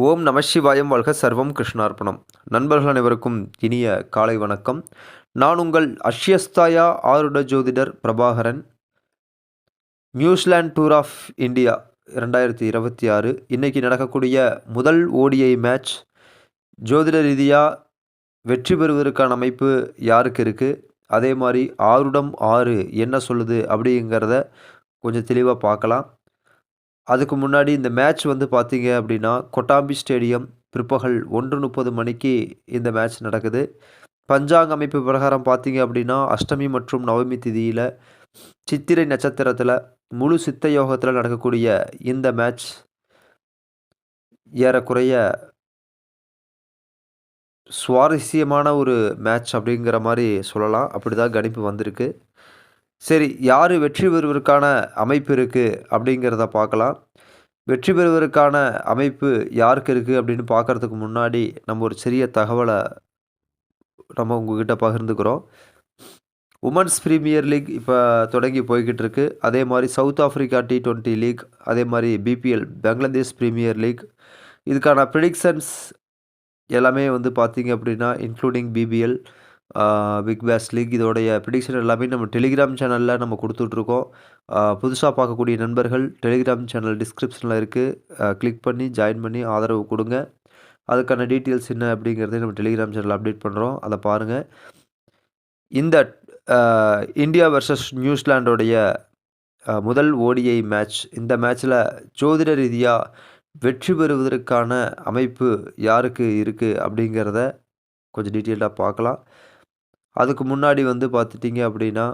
ஓம் நம சிவாயம் வாழ்க சர்வம் கிருஷ்ணார்ப்பணம். நண்பர்கள் அனைவருக்கும் இனிய காலை வணக்கம். நான் உங்கள் அஷ்யஸ்தாயா ஆருட ஜோதிடர் Prabhakaran. New Zealand tour of India 2026 இன்னைக்கு நடக்கக்கூடிய முதல் ஓடிஐ மேட்ச் ஜோதிட ரீதியாக வெற்றி பெறுவதற்கான அமைப்பு யாருக்கு இருக்குது, அதே மாதிரி ஆருடம் 6 என்ன சொல்லுது அப்படிங்கிறத கொஞ்சம் தெளிவாக பார்க்கலாம். அதுக்கு முன்னாடி இந்த மேட்ச் வந்து பார்த்தீங்க அப்படின்னா, கொட்டாம்பி ஸ்டேடியம் பிற்பகல் 1:30 மணிக்கு இந்த மேட்ச் நடக்குது. பஞ்சாங்க அமைப்பு பிரகாரம் பார்த்தீங்க அப்படின்னா, அஷ்டமி மற்றும் நவமி திதியில சித்திரை நட்சத்திரத்தில முழு சித்த யோகத்தில நடக்கக்கூடிய இந்த மேட்ச் ஏறக்குறைய சுவாரஸ்யமான ஒரு மேட்ச் அப்படிங்கிற மாரி சொல்லலாம். அப்படிதான் கணிப்பு வந்திருக்கு. சரி, யாரு வெற்றி பெறுவதற்கான அமைப்பு இருக்கு அப்படிங்கிறத பார்க்கலாம். வெற்றி பெறுவதற்கான அமைப்பு யாருக்கு இருக்குது அப்படின்னு பார்க்கறதுக்கு முன்னாடி, நம்ம ஒரு சிறிய தகவல நம்ம உங்ககிட்ட பகிர்ந்துக்கிறோம். உமன்ஸ் பிரீமியர் லீக் இப்போ தொடங்கி போய்க்கிட்டு இருக்கு. அதே மாரி சவுத் ஆஃப்ரிக்கா T20 லீக், அதே மாரி பிபிஎல் பங்களாதேஷ் பிரீமியர் லீக், இதுக்கான ப்ரிடிக்ஷன்ஸ் எல்லாமே வந்து பார்த்தீங்க அப்படின்னா, இன்க்ளூடிங் பிபிஎல், பிக் பேஷ் லீக் இதோடைய ப்ரிடிக்ஷன் எல்லாமே நம்ம டெலிகிராம் சேனலில் நம்ம கொடுத்துட்ருக்கோம். புதுசா பார்க்கக்கூடிய நண்பர்கள் டெலிகிராம் சேனல் டிஸ்கிரிப்ஷனில் இருக்குது. கிளிக் பண்ணி ஜாயின் பண்ணி ஆதரவு கொடுங்க. அதுக்கான டீட்டெயில்ஸ் என்ன அப்படிங்கிறதையும் நம்ம டெலிகிராம் சேனலில் அப்டேட் பண்ணுறோம். அதை பாருங்கள். இந்த இந்தியா வெர்சஸ் நியூசிலாண்டோடைய முதல் ஓடிஐ மேட்ச், இந்த மேட்ச்சில் ஜோதிட ரீதியாக வெற்றி பெறுவதற்கான அமைப்பு யாருக்கு இருக்குது அப்படிங்கிறத கொஞ்சம் டீட்டெயில்டாக பார்க்கலாம். அதுக்கு முன்னாடி வந்து பார்த்துட்டிங்க அப்படின்னா,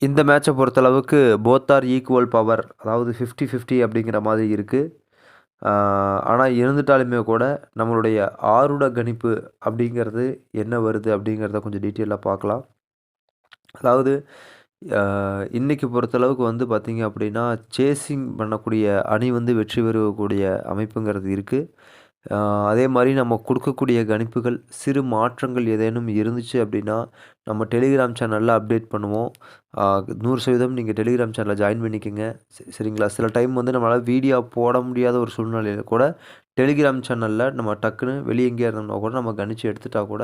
இந்த மேட்சை பொறுத்தளவுக்கு போத் ஆர் ஈக்குவல் பவர், அதாவது 50-50 அப்படிங்கிற மாதிரி இருக்குது. ஆனால் இருந்துட்டாலுமே கூட நம்மளுடைய ஆருட கணிப்பு அப்படிங்கிறது என்ன வருது அப்படிங்கிறத கொஞ்சம் டீட்டெயிலாக பார்க்கலாம். அதாவது இன்னைக்கு பொறுத்தளவுக்கு வந்து பார்த்தீங்க அப்படின்னா, சேசிங் பண்ணக்கூடிய அணி வந்து வெற்றி பெறக்கூடிய அமைப்புங்கிறது இருக்குது. அதே மாதிரி நம்ம கொடுக்கக்கூடிய கணிப்புகள் சிறு மாற்றங்கள் ஏதேனும் இருந்துச்சு அப்படின்னா, நம்ம டெலிகிராம் சேனலில் அப்டேட் பண்ணுவோம். 100% நீங்கள் டெலிகிராம் சேனலில் ஜாயின் பண்ணிக்கங்க. சரிங்களா? சில டைம் வந்து நம்மளால் வீடியோ போட முடியாத ஒரு சூழ்நிலையில கூட டெலிகிராம் சேனலில் நம்ம டக்குன்னு வெளியே எங்கேயா இருந்தோம்னா கூட நம்ம கணிச்சு எடுத்துட்டா கூட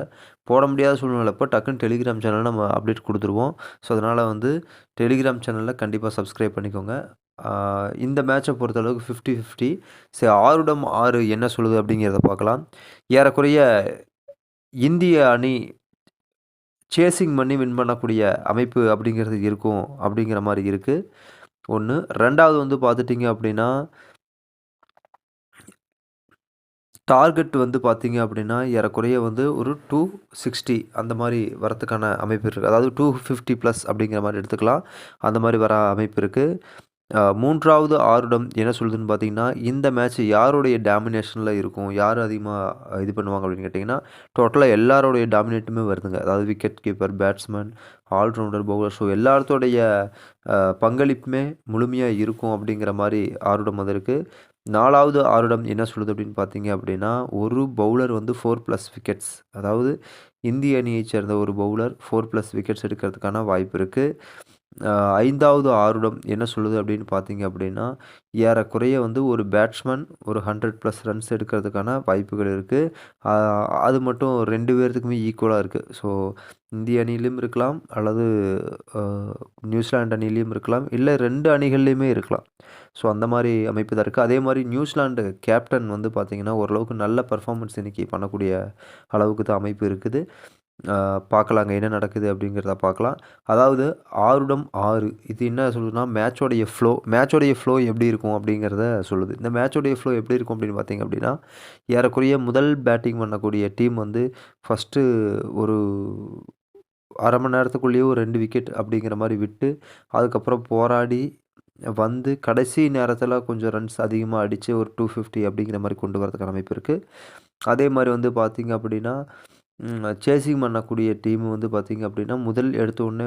போட முடியாத சூழ்நிலைப்போ டக்குன்னு டெலிகிராம் சேனலில் நம்ம அப்டேட் கொடுத்துருவோம். ஸோ அதனால் வந்து டெலிகிராம் சேனலில் கண்டிப்பாக சப்ஸ்கிரைப் பண்ணிக்கோங்க. இந்த மேட்சை பொறுத்தளவுக்கு 50-50. சரி, ஆருடம் 6 என்ன சொல்லுது அப்படிங்கிறத பார்க்கலாம். ஏறக்குறைய இந்திய அணி சேசிங் பண்ணி வின் பண்ணக்கூடிய அமைப்பு அப்படிங்கிறது இருக்கும் அப்படிங்கிற மாதிரி இருக்குது. 1. 2வது வந்து பார்த்துட்டிங்க அப்படின்னா, டார்கெட் வந்து பார்த்தீங்க அப்படின்னா, ஏறக்குறைய வந்து ஒரு 260 அந்த மாரி வரத்துக்கான அமைப்பு இருக்குது. அதாவது 250+ அப்படிங்கிற மாரி எடுத்துக்கலாம். அந்த மாரி வர அமைப்பு இருக்குது. 3வது ஆருடம் என்ன சொல்லுதுன்னு பார்த்தீங்கன்னா, இந்த மேட்ச் யாருடைய டாமினேஷனில் இருக்கும், யார் அதிகமாக இது பண்ணுவாங்க அப்படின்னு கேட்டிங்கன்னா, டோட்டலா எல்லாருடைய டாமினேட்டுமே வருதுங்க. அதாவது wicket keeper, batsman, all rounder, bowler, so எல்லாத்தோடைய பங்களிப்புமே முழுமையாக இருக்கும் அப்படிங்கிற மாரி ஆருடம் வந்திருக்கு. 4வது ஆருடம் என்ன சொல்லுது அப்படின்னு பார்த்தீங்க அப்படின்னா, ஒரு பவுலர் வந்து 4+ விக்கெட்ஸ், அதாவது இந்திய அணியைச் சேர்ந்த ஒரு பவுலர் 4+ விக்கெட்ஸ் எடுக்கிறதுக்கான வாய்ப்பு இருக்குது. 5வது ஆருடம் என்ன சொல்லுது அப்படின்னு பார்த்தீங்க அப்படின்னா, ஏறக்குறைய வந்து ஒரு பேட்ஸ்மேன் ஒரு 100+ ரன்ஸ் எடுக்கிறதுக்கான வாய்ப்புகள் இருக்குது. அது மட்டும் 2 பேர்த்துக்குமே ஈக்குவலாக இருக்குது. ஸோ இந்திய அணியிலும் இருக்கலாம், அல்லது நியூசிலாந்து அணியிலும் இருக்கலாம், இல்லை 2 அணிகள்லையுமே இருக்கலாம். ஸோ அந்த மாதிரி அமைப்பு தான் இருக்குது. அதே மாதிரி நியூசிலாந்து கேப்டன் வந்து பார்த்தீங்கன்னா, ஓரளவுக்கு நல்ல பெர்ஃபார்மன்ஸ் இன்னைக்கு பண்ணக்கூடிய அளவுக்கு தான் அமைப்பு இருக்குது. பார்க்கலாங்க என்ன நடக்குது அப்படிங்கிறத பார்க்கலாம். அதாவது ஆருடம் 6 இது என்ன சொல்லுதுன்னா, மேட்சோடைய ஃப்ளோ எப்படி இருக்கும் அப்படிங்கிறத சொல்லுது. இந்த மேட்சோடைய ஃப்ளோ எப்படி இருக்கும் அப்படின்னு பார்த்தீங்க அப்படின்னா, ஏறக்குறைய முதல் பேட்டிங் பண்ணக்கூடிய டீம் வந்து ஃபஸ்ட்டு ஒரு 1/2 மணி நேரத்துக்குள்ளேயே ஒரு 2 விக்கெட் அப்படிங்கிற மாரி விட்டு, அதுக்கப்புறம் போராடி வந்து கடைசி நேரத்தில கொஞ்சம் ரன்ஸ் அதிகமா அடிச்சு ஒரு 250 அப்படிங்கிற மாரி கொண்டு வரதுக்கான அமைப்பு இருக்கு. அதே மாரி வந்து பார்த்தீங்க அப்படின்னா, சேசிங் பண்ணக்கூடிய டீம் வந்து பார்த்தீங்க அப்படின்னா, முதல் எடுத்தோனே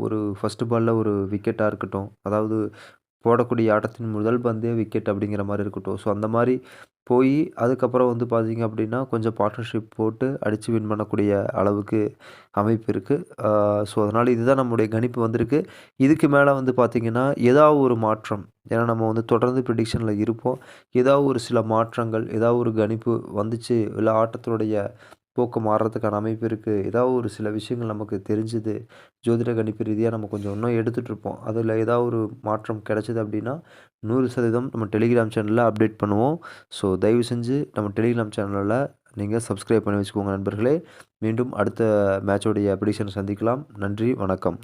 ஒரு ஃபர்ஸ்ட் பால்ல ஒரு விக்கெட்டா இருக்கட்டும், அதாவது போடக்கூடிய ஆட்டத்தின் முதல் பந்தே விக்கெட் அப்படிங்கிற மாரி இருக்கட்டும். ஸோ அந்த மாரி போய் அதுக்கப்புறம் வந்து பார்த்தீங்க அப்படின்னா, கொஞ்சம் பார்ட்னர்ஷிப் போட்டு அடிச்சு வின் பண்ணக்கூடிய அளவுக்கு அமைப்பு இருக்கு. ஸோ, அதனால இதுதான் நம்முடைய கணிப்பு வந்திருக்கு. இதுக்கு மேல வந்து பார்த்தீங்கன்னா, ஏதாவது ஒரு மாற்றம் ஏன்னா நம்ம வந்து தொடர்ந்து ப்ரிடிக்ஷன்ல இருப்போம். ஏதாவது ஒரு சில மாற்றங்கள், ஏதாவது ஒரு கணிப்பு வந்துச்சு, இல்ல ஆட்டத்தினுடைய போக்கு மாறுறதுக்கான அமைப்பு இருக்கு. ஏதாவது ஒரு சில விஷயங்கள் நமக்கு தெரிஞ்சுது. ஜோதிட கணிப்பு ரீதியா நம்ம கொஞ்சம் இன்னும் எடுத்துட்டுருப்போம். அதில ஏதாவது ஒரு மாற்றம் கிடைச்சது அப்படின்னா, 100% நம்ம டெலிகிராம் சேனல்ல அப்டேட் பண்ணுவோம். ஸோ, தயவு செஞ்சு நம்ம டெலிகிராம் சேனல்ல நீங்க சப்ஸ்கிரைப் பண்ணி வச்சுக்கோங்க நண்பர்களே. மீண்டும் அடுத்த மேட்சோடைய ப்ரிடிக்ஷன் சந்திக்கலாம். நன்றி, வணக்கம்.